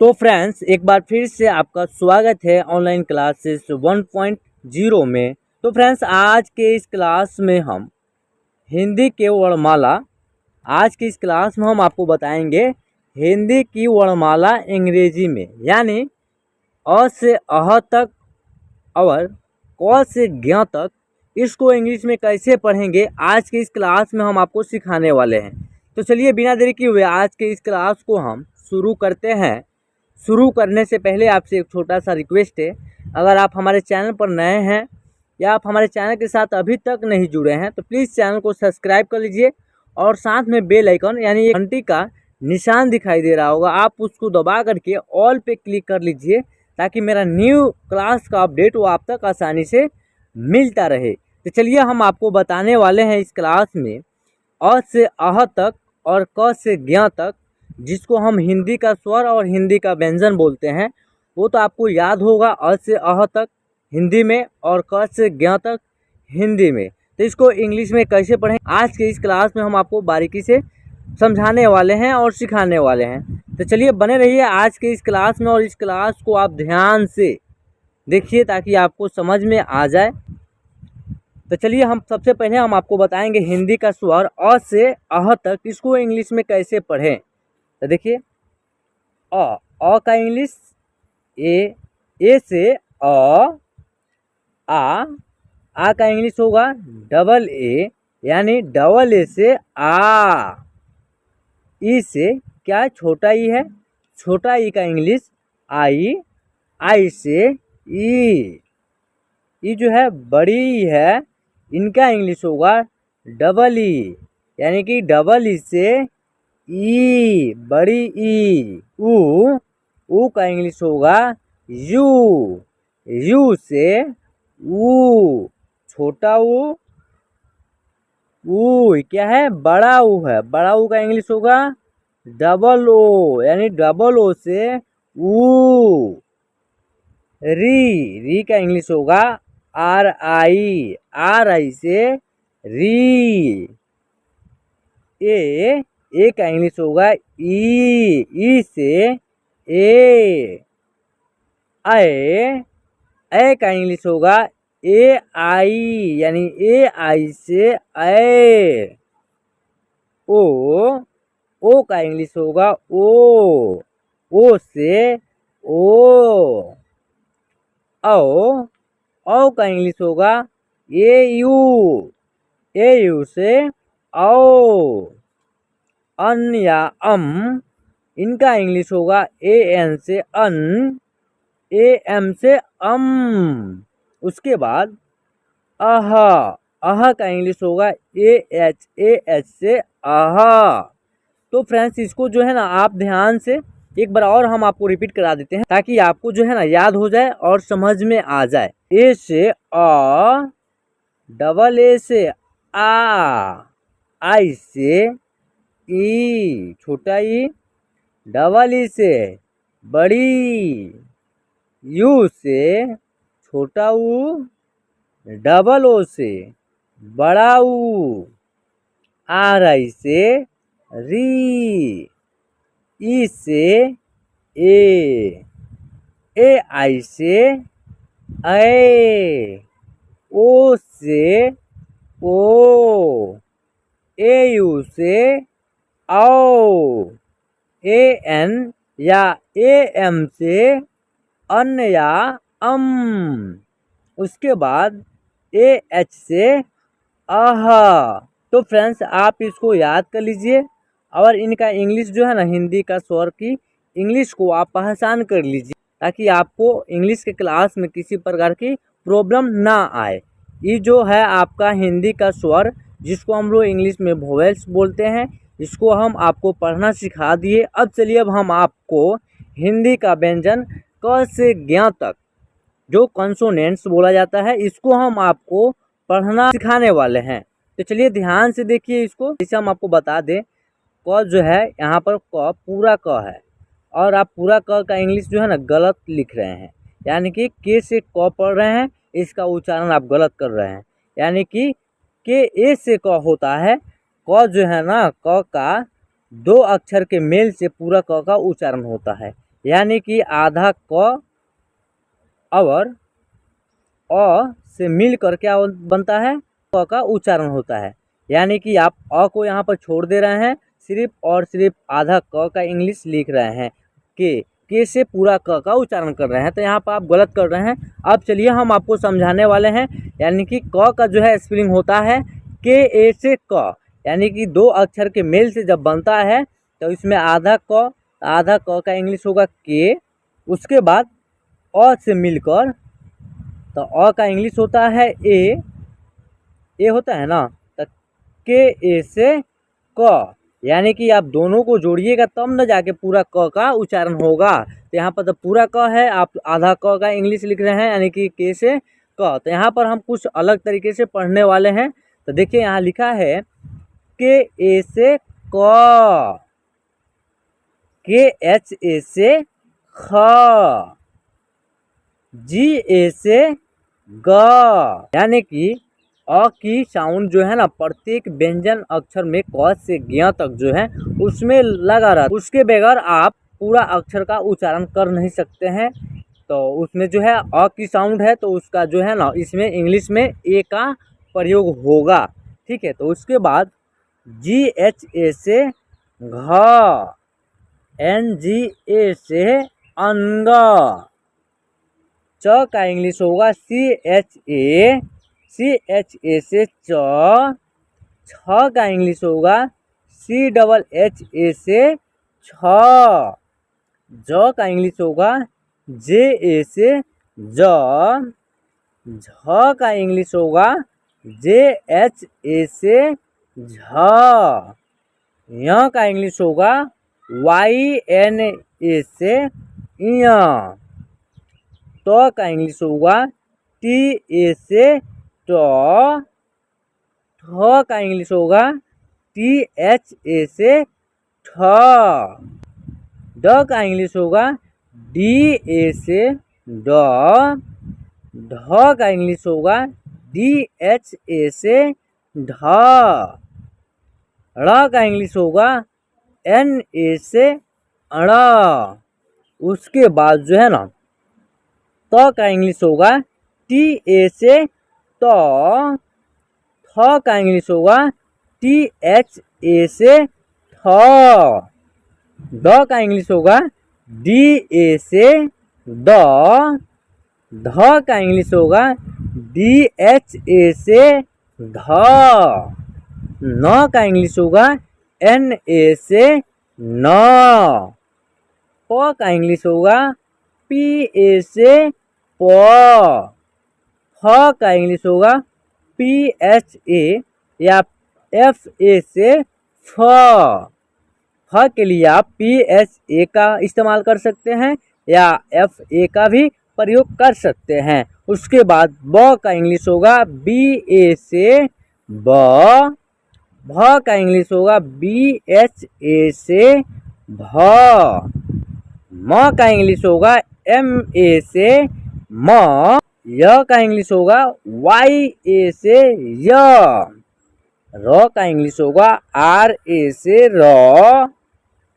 तो फ्रेंड्स, एक बार फिर से आपका स्वागत है ऑनलाइन क्लासेस 1.0 में। तो फ्रेंड्स, आज के इस क्लास में हम हिंदी के वर्णमाला आज की इस क्लास में हम आपको बताएंगे हिंदी की वर्णमाला अंग्रेजी में, यानी अ से अह तक और क से ज्ञ तक। इसको इंग्लिश में कैसे पढ़ेंगे आज की इस क्लास में हम आपको सिखाने वाले हैं। तो चलिए बिना देरी किए हुए आज के इस क्लास को हम शुरू करते हैं। शुरू करने से पहले आपसे एक छोटा सा रिक्वेस्ट है, अगर आप हमारे चैनल पर नए हैं या आप हमारे चैनल के साथ अभी तक नहीं जुड़े हैं तो प्लीज़ चैनल को सब्सक्राइब कर लीजिए और साथ में बेल आइकन यानी घंटी का निशान दिखाई दे रहा होगा, आप उसको दबा करके ऑल पे क्लिक कर लीजिए ताकि मेरा न्यू क्लास का अपडेट वो आप तक आसानी से मिलता रहे। तो चलिए हम आपको बताने वाले हैं इस क्लास में अ से अह तक और क से ज्ञ तक, जिसको हम हिंदी का स्वर और हिंदी का व्यंजन बोलते हैं। वो तो आपको याद होगा, अ से अह तक हिंदी में और क से ज्ञ तक हिंदी में। तो इसको इंग्लिश में कैसे पढ़ें आज के इस क्लास में हम आपको बारीकी से समझाने वाले हैं और सिखाने वाले हैं। तो चलिए बने रहिए आज के इस क्लास में और इस क्लास को आप ध्यान से देखिए ताकि आपको समझ में आ जाए। तो चलिए हम सबसे पहले हम आपको बताएंगे हिंदी का स्वर अ से अह तक, इसको इंग्लिश में कैसे पढ़ें। तो देखिए, अ का इंग्लिश ए से अ, आ का इंग्लिश होगा डबल ए, यानी डबल ए से आ। ई से क्या छोटा ई है, छोटा ई का इंग्लिश आई, आई से ई। ई जो है बड़ी ई है, इनका इंग्लिश होगा डबल ई, यानी कि डबल ई से ई, बड़ी ई। ऊ का इंग्लिश होगा यू, यू से ऊ, छोटा ऊ क्या है, बड़ा ऊ है, बड़ा ऊ का इंग्लिश होगा डबल ओ, यानी डबल ओ से ऊ। री का इंग्लिश होगा आर आई, आर आई से री। ए का इंग्लिश होगा ई से ए। ए का इंग्लिश होगा ए आई, यानी ए आई से ए। ओ का इंग्लिश होगा ओ से ओ। औ का इंग्लिश होगा ए यू से औ। अन या इनका इंग्लिश होगा ए एन से अन, ए एम से उसके बाद अह का इंग्लिश होगा ए एच से आहा। तो फ्रेंड्स, इसको जो है ना आप ध्यान से एक बार और हम आपको रिपीट करा देते हैं ताकि आपको जो है ना याद हो जाए और समझ में आ जाए। ए से अ, डबल ए से आ, आई से ई, छोटा ई, डबल ई से बड़ी, यू से छोटा ऊ, डबल ओ से बड़ा ऊ, आर आई से री, ई से ए आई से ए, ओ से ओ, ए यू से औ, ए एन या ए एम से अन या उसके बाद ए एच से आहा। तो फ्रेंड्स, आप इसको याद कर लीजिए और इनका इंग्लिश जो है ना हिंदी का स्वर की इंग्लिश को आप पहचान कर लीजिए ताकि आपको इंग्लिश के क्लास में किसी प्रकार की प्रॉब्लम ना आए। ये जो है आपका हिंदी का स्वर, जिसको हम लोग इंग्लिश में वोवेल्स बोलते हैं, इसको हम आपको पढ़ना सिखा दिए। अब चलिए अब हम आपको हिंदी का व्यंजन क से ज्ञ तक जो कंसोनेंट्स बोला जाता है, इसको हम आपको पढ़ना सिखाने वाले हैं। तो चलिए ध्यान से देखिए इसको। जैसे हम आपको बता दें, क जो है यहाँ पर क पूरा क है और आप पूरा क का इंग्लिश जो है ना गलत लिख रहे हैं, यानी कि के से क पढ़ रहे हैं, इसका उच्चारण आप गलत कर रहे हैं। यानी कि के ए से क होता है, क जो है ना क का दो अक्षर के मेल से पूरा क का उच्चारण होता है। यानी कि आधा क और अ से मिलकर क्या बनता है, क का उच्चारण होता है। यानी कि आप अ को यहाँ पर छोड़ दे रहे हैं, सिर्फ और सिर्फ आधा क का इंग्लिश लिख रहे हैं, के से पूरा क का उच्चारण कर रहे हैं, तो यहाँ पर आप गलत कर रहे हैं। अब चलिए हम आपको समझाने वाले हैं। यानी कि क का जो है स्पेलिंग होता है के ए से क, यानी कि दो अक्षर के मेल से जब बनता है तो इसमें आधा क का इंग्लिश होगा के, उसके बाद अ से मिलकर तो अ का इंग्लिश होता है ए होता है ना, तो के ए से क, यानी कि आप दोनों को जोड़िएगा तब न जाके पूरा क का उच्चारण होगा। तो यहाँ पर तो पूरा क है, आप आधा क का इंग्लिश लिख रहे हैं, यानी कि के से क। तो यहाँ पर हम कुछ अलग तरीके से पढ़ने वाले हैं। तो देखिए यहाँ लिखा है के ए से क, के एच ए से ख, जी ए से ग, यानी कि अ की साउंड जो है ना प्रत्येक व्यंजन अक्षर में क से ज्ञ तक जो है उसमें लगा रहता है, उसके बगैर आप पूरा अक्षर का उच्चारण कर नहीं सकते हैं। तो उसमें जो है अ की साउंड है तो उसका जो है ना इसमें इंग्लिश में ए का प्रयोग होगा। ठीक है, तो उसके बाद जी एच ए से घ, एन जी ए से अंग, च का इंग्लिश होगा सी एच ए से च, छ का इंग्लिश होगा सी डबल एच ए से छ, ज का इंग्लिश होगा जे ए से ज, झ का इंग्लिश होगा जे एच ए से झ, य का इंग्लिश होगा वाई एन ए से य, ट का इंग्लिश होगा टी ए से ट, ठ का इंग्लिश होगा टी एच ए से ठ, ड का इंग्लिश होगा डी ए से ड, ढ का इंग्लिश होगा डी एच ए से ढ, ड़ का इंग्लिश होगा एन ए से अड़, उसके बाद जो है ना त का इंग्लिश होगा टी ए से त, थ का इंग्लिश होगा टी एच ए से थ, द का इंग्लिश होगा डी ए से द, ध का इंग्लिश होगा डी एच ए से ध, न का इंग्लिश होगा एन ए से न, प का इंग्लिश होगा पी ए से प, फ का इंग्लिश होगा पी एच ए या एफ ए से फ, फ के लिए आप पी एच ए का इस्तेमाल कर सकते हैं या एफ ए का भी प्रयोग कर सकते हैं। उसके बाद ब का इंग्लिश होगा बी ए से ब, भ का इंग्लिश होगा बी एच ए से भ, म का इंग्लिश होगा एम ए से म, य का इंग्लिश होगा वाई ए से य, र का इंग्लिश होगा आर ए से र,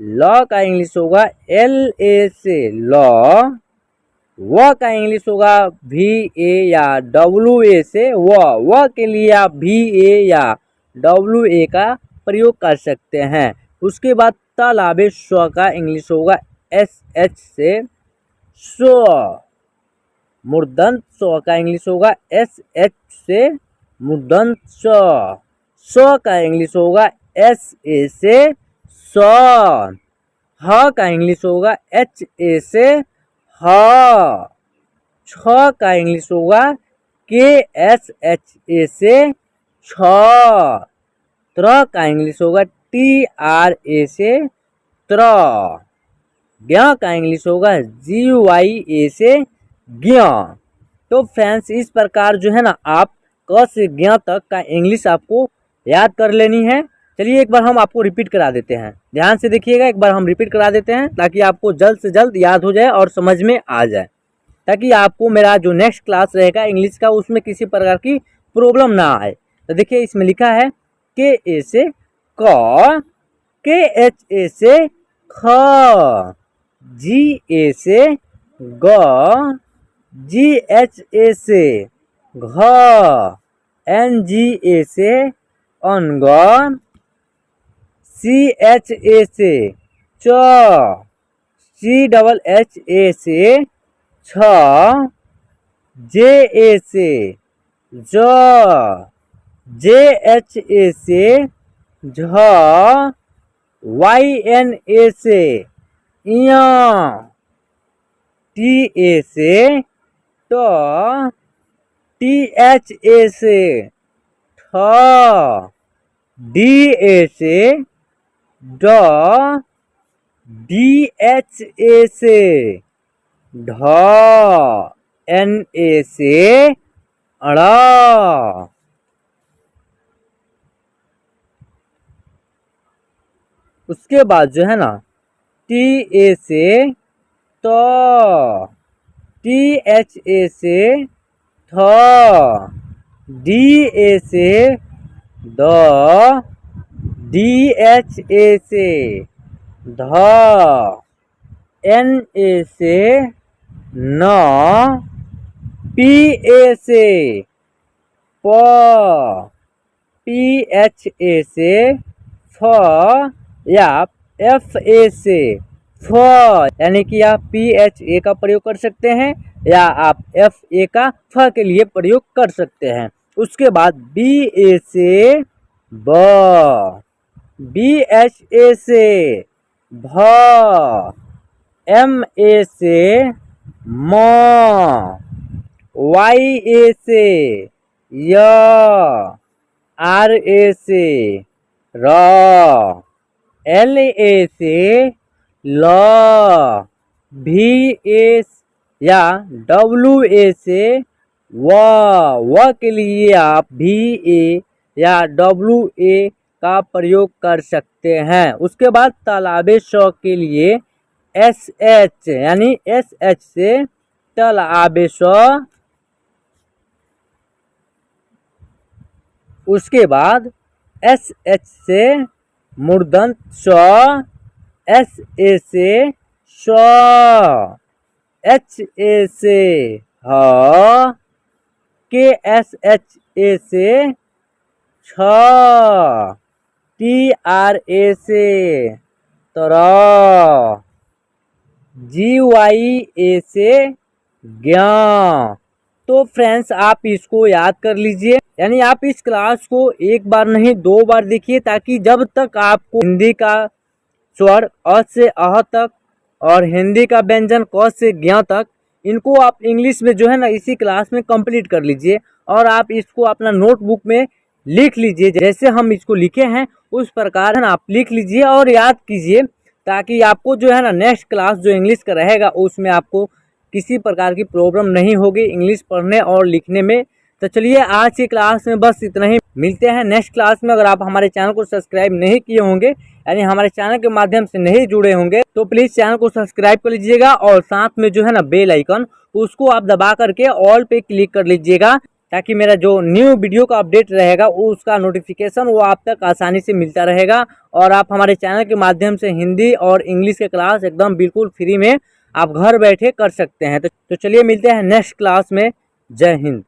ल का इंग्लिश होगा एल ए से ल, व का इंग्लिश होगा भी ए या डब्ल्यू ए से व के लिए आप भी ए या डब्ल्यू ए का प्रयोग कर सकते हैं। उसके बाद तालाबे स्व का इंग्लिश होगा एस एच से स्व, मूर्धन्य स्व का इंग्लिश होगा एस एच से मूर्धन्य स्व का इंग्लिश होगा एस ए से स, ह का इंग्लिश होगा एच ए से ह, छ का इंग्लिश होगा के एस एच ए से छ, त्र का इंग्लिश होगा टी आर ए से त्र, ज्ञ का इंग्लिश होगा जी वाई ए से ज्ञ। तो फ्रेंड्स इस प्रकार जो है ना आप क से ज्ञ तक का इंग्लिश आपको याद कर लेनी है। चलिए एक बार हम आपको रिपीट करा देते हैं, ध्यान से देखिएगा, एक बार हम रिपीट करा देते हैं ताकि आपको जल्द से जल्द याद हो जाए और समझ में आ जाए, ताकि आपको मेरा जो नेक्स्ट क्लास रहेगा इंग्लिश का उसमें किसी प्रकार की प्रॉब्लम ना आए। तो देखिए इसमें लिखा है के ए से क, के एच ए से ख, जी ए से ग, जी एच ए से घ, एन जी ए से अंग, सी एच ए से च, सी डबल एच ए से छ, जे ए से ज, जे एच ए से झ, वाई एन ए से य, टी ए से ट, टी एच ए से ठ, डी ए से ड, डी एच ए से ढ, एन ए से ड़। उसके बाद जो है ना टी ए से त, टी एच ए से थ, डी ए से द, डी एच ए से ध, एन ए से न, पी ए से प, पी एच ए से फ, या एफ ए से फ, यानी कि आप पी एच ए का प्रयोग कर सकते हैं या आप एफ ए का फ के लिए प्रयोग कर सकते हैं। उसके बाद बी ए से ब, बी एच ए से भ, एम ए से म, वाई ए से य, आर ए से र, एल ए से ल, भी ए या डब्ल्यू ए से व के लिए आप भी ए या डब्ल्यू ए का प्रयोग कर सकते हैं। उसके बाद तालाबे श के लिए एस एच यानी एस एच से तालाबे श। उसके बाद एस एच से मूर्धन्य श, एस ए से श, एच ए से ह, के एस एच ए से छ, टी आर ए से तर, जी वाई ए से ज्ञ। तो फ्रेंड्स आप इसको याद कर लीजिए, यानी आप इस क्लास को एक बार नहीं 2 बार देखिए, ताकि जब तक आपको हिंदी का स्वर अ से अह तक और हिंदी का व्यंजन क से ज्ञ तक, इनको आप इंग्लिश में जो है ना इसी क्लास में कंप्लीट कर लीजिए। और आप इसको अपना नोटबुक में लिख लीजिए, जैसे हम इसको लिखे हैं उस प्रकार है ना आप लिख लीजिए और याद कीजिए, ताकि आपको जो है ना नेक्स्ट क्लास जो इंग्लिश का रहेगा उसमें आपको किसी प्रकार की प्रॉब्लम नहीं होगी इंग्लिश पढ़ने और लिखने में। तो चलिए आज की क्लास में बस इतना ही, मिलते हैं नेक्स्ट क्लास में। अगर आप हमारे चैनल को सब्सक्राइब नहीं किए होंगे यानी हमारे चैनल के माध्यम से नहीं जुड़े होंगे, तो प्लीज़ चैनल को सब्सक्राइब कर लीजिएगा और साथ में जो है ना बेल आइकन उसको आप दबा करके ऑल पे क्लिक कर लीजिएगा, ताकि मेरा जो न्यू वीडियो का अपडेट रहेगा उसका नोटिफिकेशन वो आप तक आसानी से मिलता रहेगा। और आप हमारे चैनल के माध्यम से हिंदी और इंग्लिश के क्लास एकदम बिल्कुल फ्री में आप घर बैठे कर सकते हैं। तो चलिए मिलते हैं नेक्स्ट क्लास में। जय हिंद।